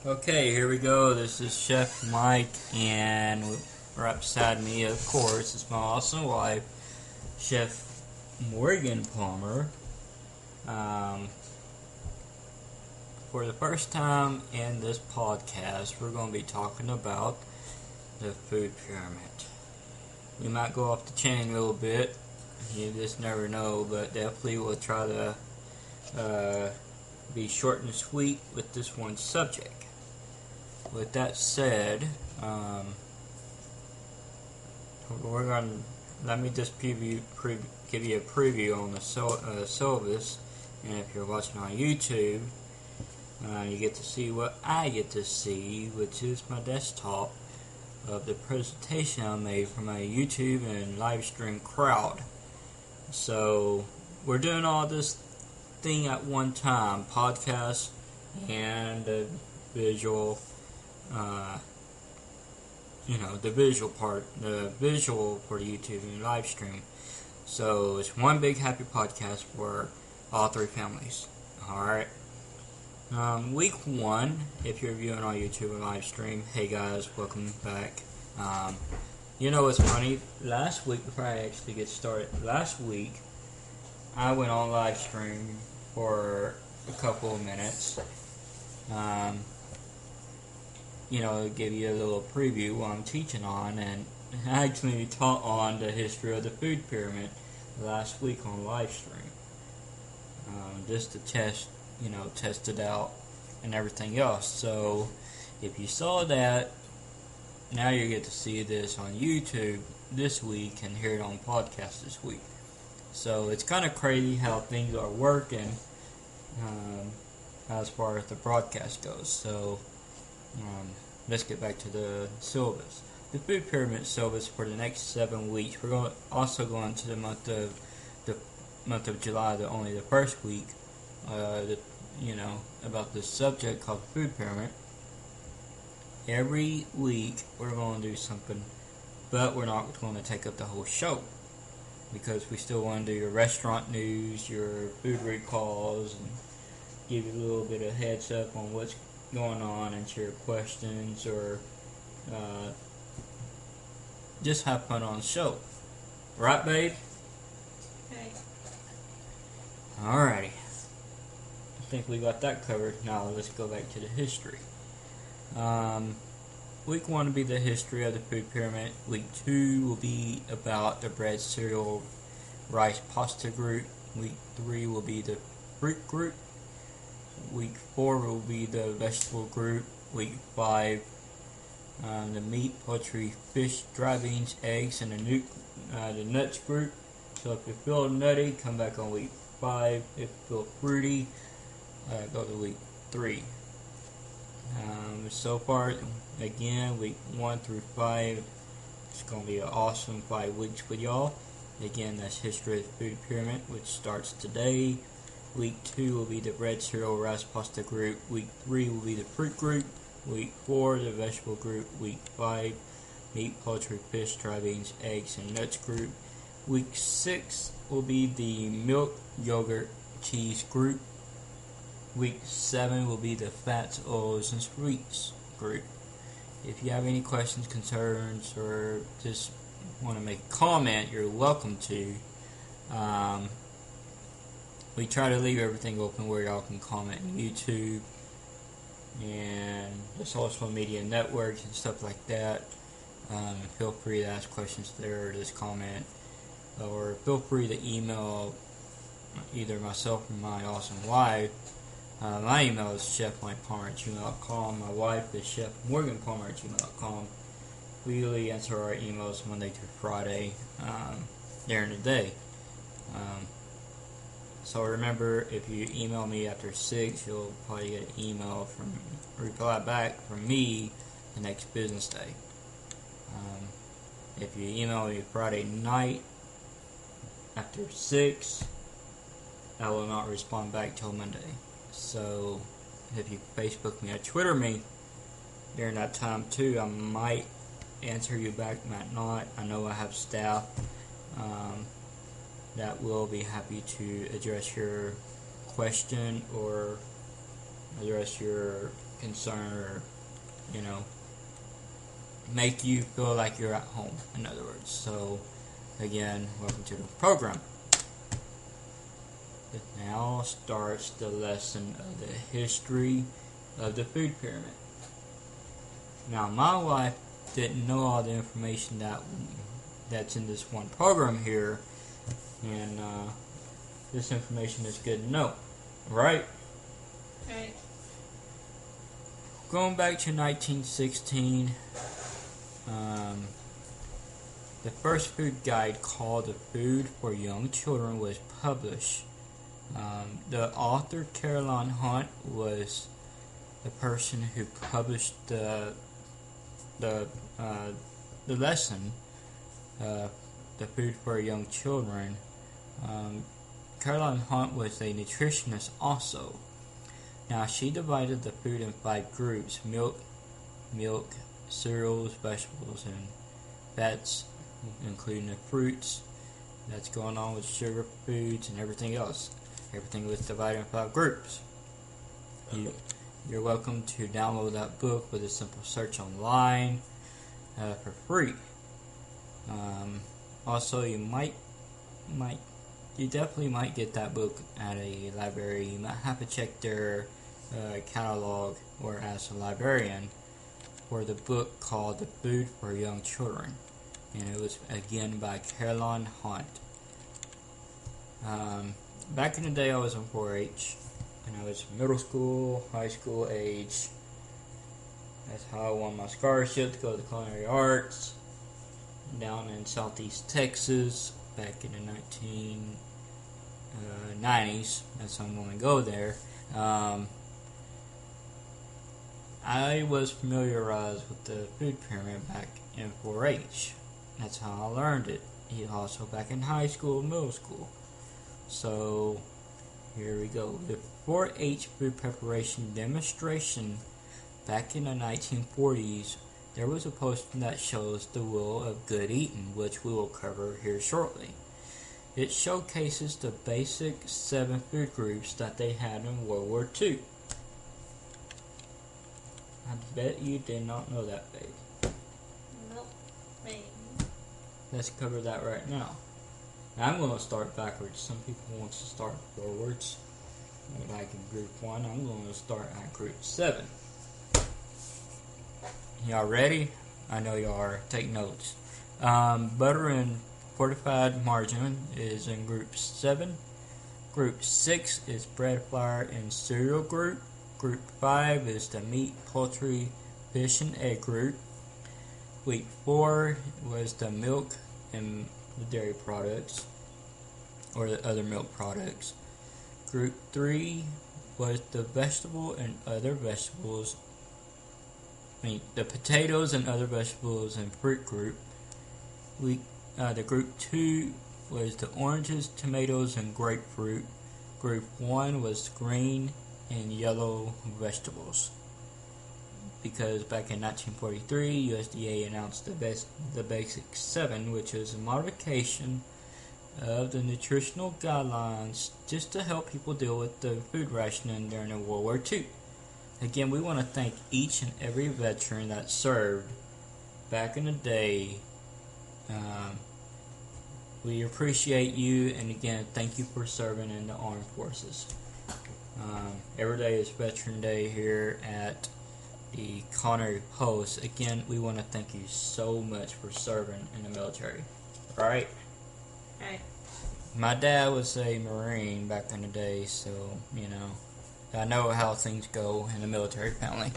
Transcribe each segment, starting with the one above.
Okay, here we go. This is Chef Mike, and right beside me, of course, is my awesome wife, Chef Morgan Palmer. For the first time in this podcast, we're going to be talking about the food pyramid. We might go off the chain a little bit. You just never know, but definitely we'll try to be short and sweet with this one subject. With that said, let me just give you a preview on the syllabus, and if you're watching on YouTube, you get to see what I get to see, which is my desktop of the presentation I made for my YouTube and live stream crowd. So we're doing all this thing at one time, podcast and the visual. The visual for the YouTube and live stream. So it's one big happy podcast for all three families. Alright. Week 1, if you're viewing on YouTube and live stream, hey guys, welcome back. What's funny? Last week, before I actually get started, last week, I went on live stream for a couple of minutes. Give you a little preview what I'm teaching on, and I actually taught on the history of the food pyramid last week on live stream. Just to test it out and everything else. So if you saw that, now you get to see this on YouTube this week and hear it on podcast this week. So it's kind of crazy how things are working as far as the broadcast goes. So let's get back to the syllabus. The food pyramid syllabus for the next 7 weeks. We're going also go into the month of July, only the first week. About this subject called food pyramid. Every week we're going to do something, but we're not going to take up the whole show because we still want to do your restaurant news, your food recalls, and give you a little bit of heads up on what's going on, answer your questions, or just have fun on the show. Right, babe? Okay. Alrighty. I think we got that covered. Now let's go back to the history. Week 1 will be the history of the food pyramid. Week 2 will be about the bread, cereal, rice, pasta group. Week 3 will be the fruit group. Week 4 will be the vegetable group. Week 5, the meat, poultry, fish, dry beans, eggs, and the nuts group. So if you feel nutty, come back on week 5. If you feel fruity, go to week 3. So far, again, week 1 through 5, it's going to be an awesome 5 weeks with y'all. Again, that's history of the food pyramid, which starts today. Week 2 will be the bread, cereal, rice, pasta group. Week 3 will be the fruit group. Week 4, the vegetable group. Week 5, meat, poultry, fish, dry beans, eggs, and nuts group. Week 6 will be the milk, yogurt, cheese group. Week 7 will be the fats, oils, and sweets group. If you have any questions, concerns, or just want to make a comment, you're welcome to. We try to leave everything open where y'all can comment on YouTube and the social media networks and stuff like that. Feel free to ask questions there or just comment. Or feel free to email either myself or my awesome wife. My email is chefmikepalmer@gmail.com. My wife is chefmorganpalmer@gmail.com. We usually answer our emails Monday through Friday during the day. So remember, if you email me after 6, you'll probably get an reply back from me the next business day. If you email me Friday night after 6, I will not respond back till Monday. So if you Facebook me or Twitter me during that time too, I might answer you back, might not. I know I have staff that will be happy to address your question or address your concern or, you know, make you feel like you're at home, in other words. So, again, welcome to the program. It now starts the lesson of the history of the food pyramid. Now, my wife didn't know all the information that's in this one program here, and this information is good to know, right? Right. Going back to 1916, the first food guide called The Food for Young Children was published. The author, Carolyn Hunt, was the person who published the lesson, The Food for Young Children. Carolyn Hunt was a nutritionist also. Now, she divided the food in 5 groups: milk, cereals, vegetables, and fats, including the fruits. That's going on with sugar foods and everything else. Everything was divided in 5 groups. You're welcome to download that book with a simple search online for free. Also, you definitely might get that book at a library. You might have to check their catalog or ask a librarian for the book called The Food for Young Children, and it was again by Carolyn Hunt. Back in the day, I was in 4-H, and I was middle school, high school age. That's how I won my scholarship to go to the culinary arts down in Southeast Texas back in the 1990s. That's how I'm going to go there. I was familiarized with the food pyramid back in 4-H. That's how I learned it. Also back in high school, middle school. So, here we go. The 4-H food preparation demonstration back in the 1940s, there was a poster that shows the wheel of good eating, which we will cover here shortly. It showcases the basic 7 food groups that they had in World War II. I bet you did not know that, babe. Nope. Maybe. Let's cover that right now. I'm going to start backwards. Some people want to start forwards. Like in group 1, I'm going to start at group 7. Y'all ready? I know y'all are. Take notes. Butter and fortified margarine is in group 7. Group 6 is bread, flour, and cereal group. Group 5 is the meat, poultry, fish, and egg group. Week 4 was the milk and the dairy products, or the other milk products. Group 3 was the vegetable and other vegetables. The potatoes and other vegetables and fruit group. The group 2 was the oranges, tomatoes, and grapefruit. Group 1 was green and yellow vegetables. Because back in 1943, USDA announced the Basic 7, which is a modification of the nutritional guidelines just to help people deal with the food rationing during the World War II. Again, we want to thank each and every veteran that served back in the day. We appreciate you, and again, thank you for serving in the armed forces. Every day is Veteran Day here at the Culinary Post. Again, we want to thank you so much for serving in the military. Alright? Right. My dad was a Marine back in the day, so, you know, I know how things go in the military family.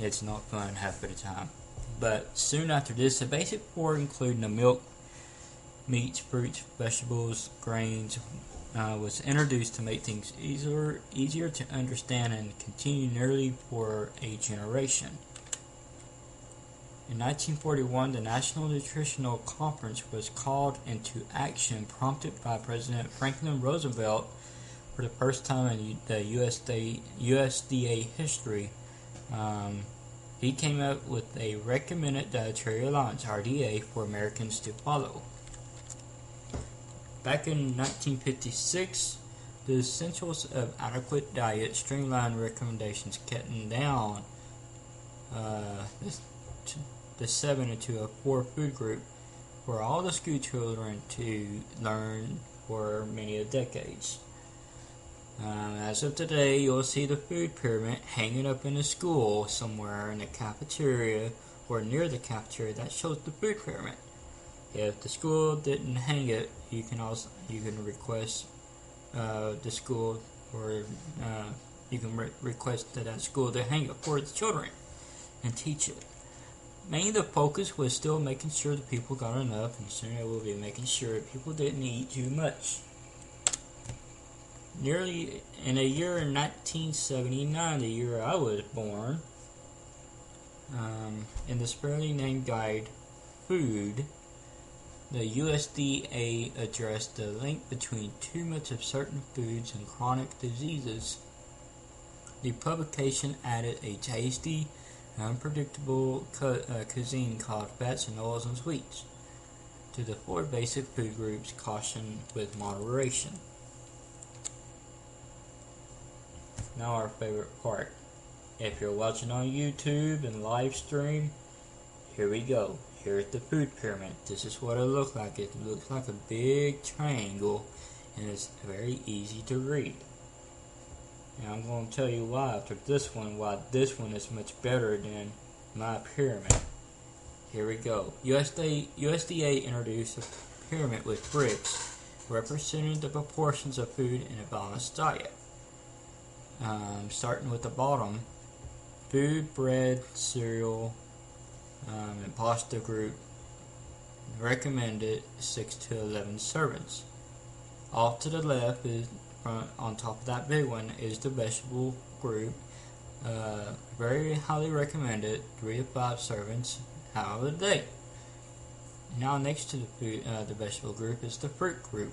It's not fun half of the time. But soon after this, the basic 4, including the milk, meats, fruits, vegetables, grains, was introduced to make things easier to understand and continue nearly for a generation. In 1941, the National Nutritional Conference was called into action, prompted by President Franklin Roosevelt for the first time in the USDA history. He came up with a recommended dietary allowance, RDA, for Americans to follow. Back in 1956, The essentials of adequate diet, streamlined recommendations, cutting down the 7 into a 4 food group for all the school children to learn for many decades. As of today, you'll see the food pyramid hanging up in the school somewhere in the cafeteria or near the cafeteria that shows the food pyramid. If the school didn't hang it, you can request the school, or you can request that school to hang it for the children and teach it. Mainly the focus was still making sure the people got enough, and soon it will be making sure people didn't eat too much. Nearly in the year 1979, the year I was born, in the sparingly named guide, Food, the USDA addressed the link between too much of certain foods and chronic diseases. The publication added a tasty, unpredictable cuisine called fats and oils and sweets to the 4 basic food groups, cautioned with moderation. Now our favorite part. If you're watching on YouTube and live stream, here we go. Here's the food pyramid. This is what it looks like. It looks like a big triangle, and it's very easy to read. And I'm going to tell you why why this one is much better than my pyramid. Here we go. USDA introduced a pyramid with bricks representing the proportions of food in a balanced diet. Starting with the bottom, food, bread, cereal, and pasta group recommended 6 to 11 servings. Off to the left is on top of that big one is the vegetable group. Very highly recommended 3 to 5 servings out of the day. Now next to the vegetable group is the fruit group.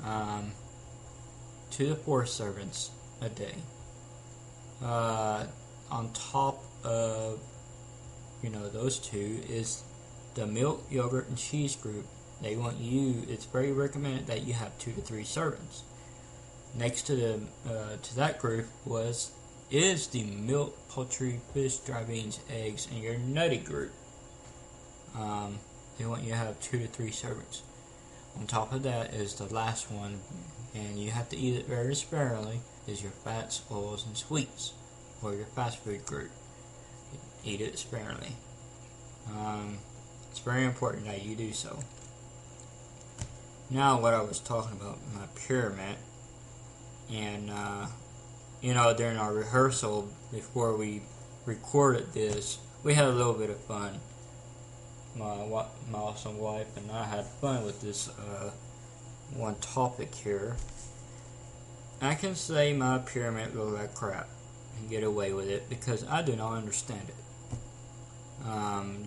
2 to 4 servings a day. On top of those two is the milk, yogurt, and cheese group. It's very recommended that you have 2 to 3 servings. Next to that group is the milk, poultry, fish, dry beans, eggs, and your nutty group. They want you to have 2 to 3 servings. On top of that is the last one, and you have to eat it very sparingly, is your fats, oils, and sweets, or your fast food group. Eat it sparingly. It's very important that you do so. Now what I was talking about, my pyramid, and during our rehearsal before we recorded this, we had a little bit of fun. My awesome wife and I had fun with this one topic here. I can say my pyramid looks like crap and get away with it because I do not understand it.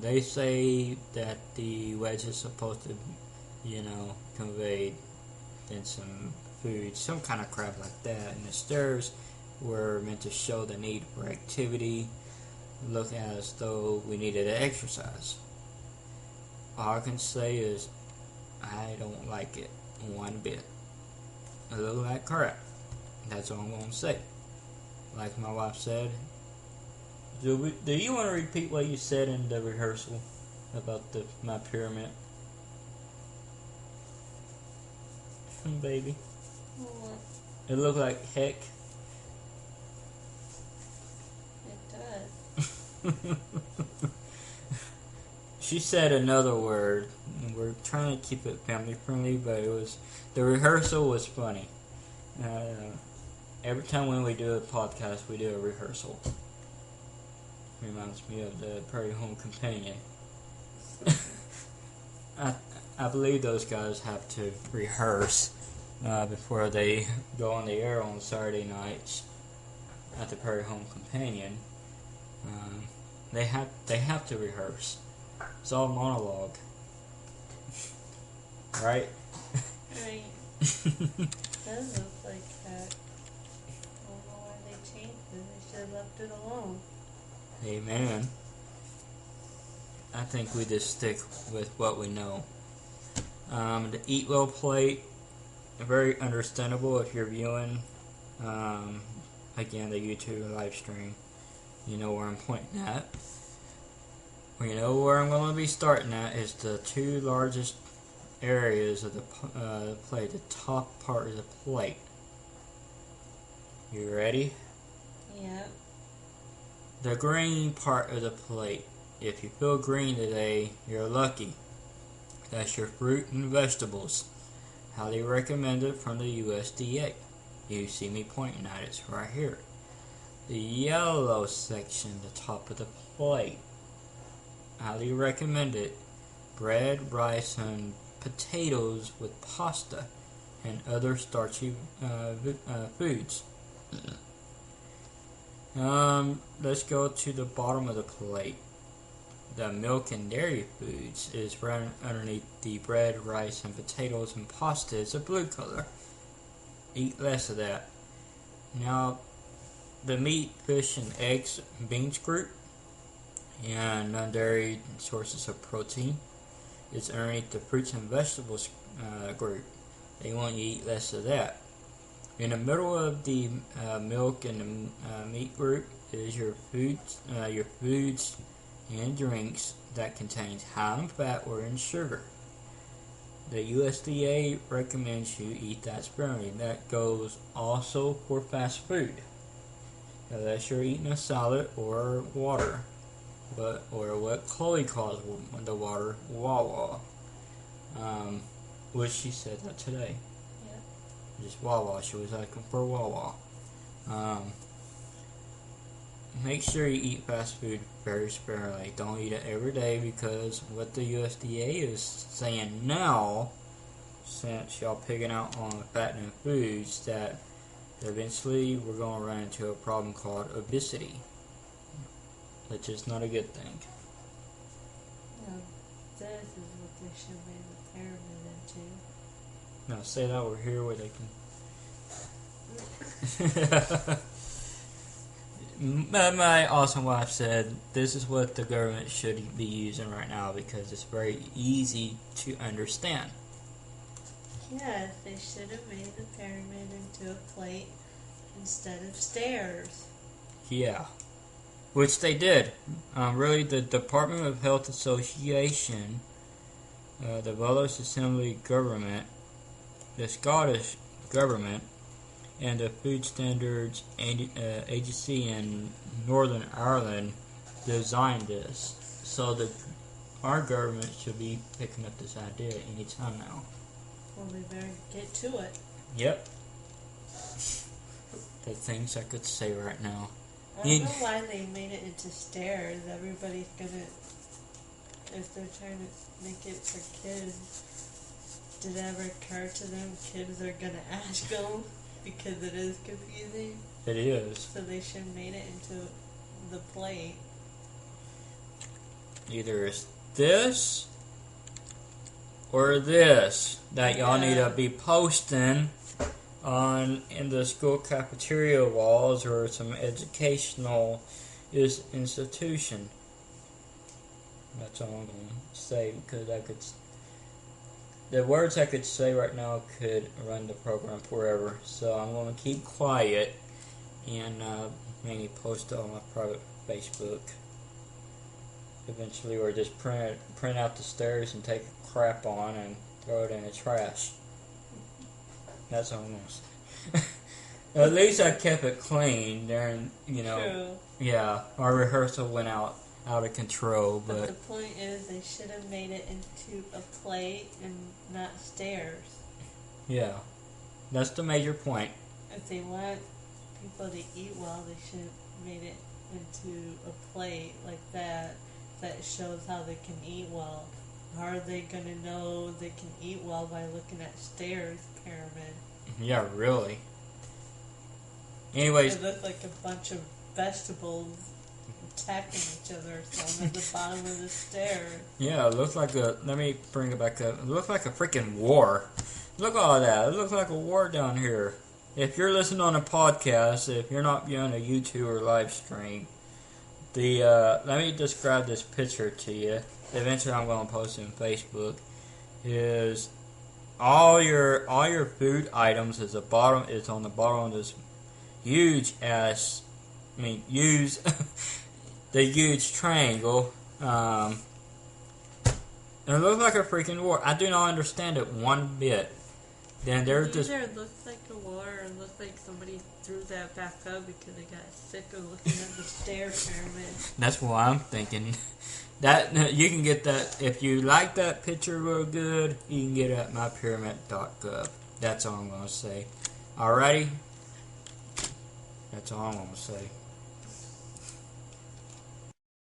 They say that the wedge is supposed to, convey in some food, some kind of crap like that, and the stairs were meant to show the need for activity, look as though we needed to exercise. All I can say is I don't like it one bit. It looks like crap. That's all I'm going to say. Like my wife said, do you want to repeat what you said in the rehearsal about my pyramid? Baby. What? It looked like heck. It does. She said another word. We're trying to keep it family friendly, but the rehearsal was funny. Every time when we do a podcast, we do a rehearsal. Reminds me of the Prairie Home Companion. I believe those guys have to rehearse before they go on the air on Saturday nights at the Prairie Home Companion. They have to rehearse. It's all monologue, right? Right. Does look like that. I don't know why they changed it. They should have left it alone. Amen. I think we just stick with what we know. The Eat Well plate very understandable if you're viewing, again, the YouTube live stream. You know where I'm pointing at. You know where I'm going to be starting at is the two largest areas of the plate, the top part of the plate. You ready? Yep. The green part of the plate. If you feel green today, you're lucky. That's your fruit and vegetables. Highly recommended from the USDA. You see me pointing at it, it's right here. The yellow section, the top of the plate. Highly recommended. Bread, rice, and potatoes with pasta and other starchy foods. Let's go to the bottom of the plate. The milk and dairy foods is right underneath the bread, rice, and potatoes and pasta. It's a blue color. Eat less of that. Now, the meat, fish, and eggs, beans group, and non-dairy sources of protein is underneath the fruits and vegetables group. They want you to eat less of that. In the middle of the milk and the meat group is your foods and drinks that contains high in fat or in sugar. The USDA recommends you eat that sparingly. That goes also for fast food. Unless you're eating a salad or water, or what Chloe calls the water, Wawa. Which she said that today. Yep. Just Wawa. She was asking for Wawa. Make sure you eat fast food very sparingly. Don't eat it every day, because what the USDA is saying now, since y'all picking out on fattening foods, that eventually we're going to run into a problem called obesity, which is not a good thing. No, this is what they should make the pyramid into. Now say that over here where they can... My awesome wife said this is what the government should be using right now, because it's very easy to understand. Yes, they should have made the pyramid into a plate instead of stairs. Yeah, which they did. Really, the Department of Health Association, the Welsh Assembly government, the Scottish government, and the Food Standards Agency in Northern Ireland designed this. So our government should be picking up this idea anytime now. Well, we better get to it. Yep. The things I could say right now. I don't know why they made it into stairs. Everybody's gonna, if they're trying to make it for kids, did it ever occur to them kids are gonna ask them? Because it is confusing. It is. So they should have made it into the plate. Either it's this or this that y'all need to be posting in the school cafeteria walls or some educational institution. That's all I'm going to say, because the words I could say right now could run the program forever. So I'm going to keep quiet and maybe post it on my private Facebook eventually, or just print out the stairs and take a crap on and throw it in the trash. That's all I'm going to say. At least I kept it clean during, True. Yeah, our rehearsal went out of control, but the point is they should have made it into a plate and not stairs. Yeah, that's the major point. If they want people to eat well, they should have made it into a plate like that shows how they can eat well. How are they going to know they can eat well by looking at stairs pyramid? Yeah, really. Anyways, It looked like a bunch of vegetables attacking each other or something at the bottom of the stairs. Yeah, it looked like let me bring it back up. It looked like a freaking war. Look at all that. It looks like a war down here. If you're listening on a podcast, if you're not viewing a YouTube or live stream, let me describe this picture to you. Eventually I'm going to post it on Facebook. Is all your food items is on the bottom of this huge ass. Use the huge triangle. And it looks like a freaking war. I do not understand it one bit. Then there's this. Either it looks like a war, or it looks like somebody threw that back up because they got sick of looking at the stair pyramid. That's what I'm thinking. That you can get that if you like that picture real good. You can get it at mypyramid.gov. That's all I'm gonna say. Alrighty. That's all I'm gonna say.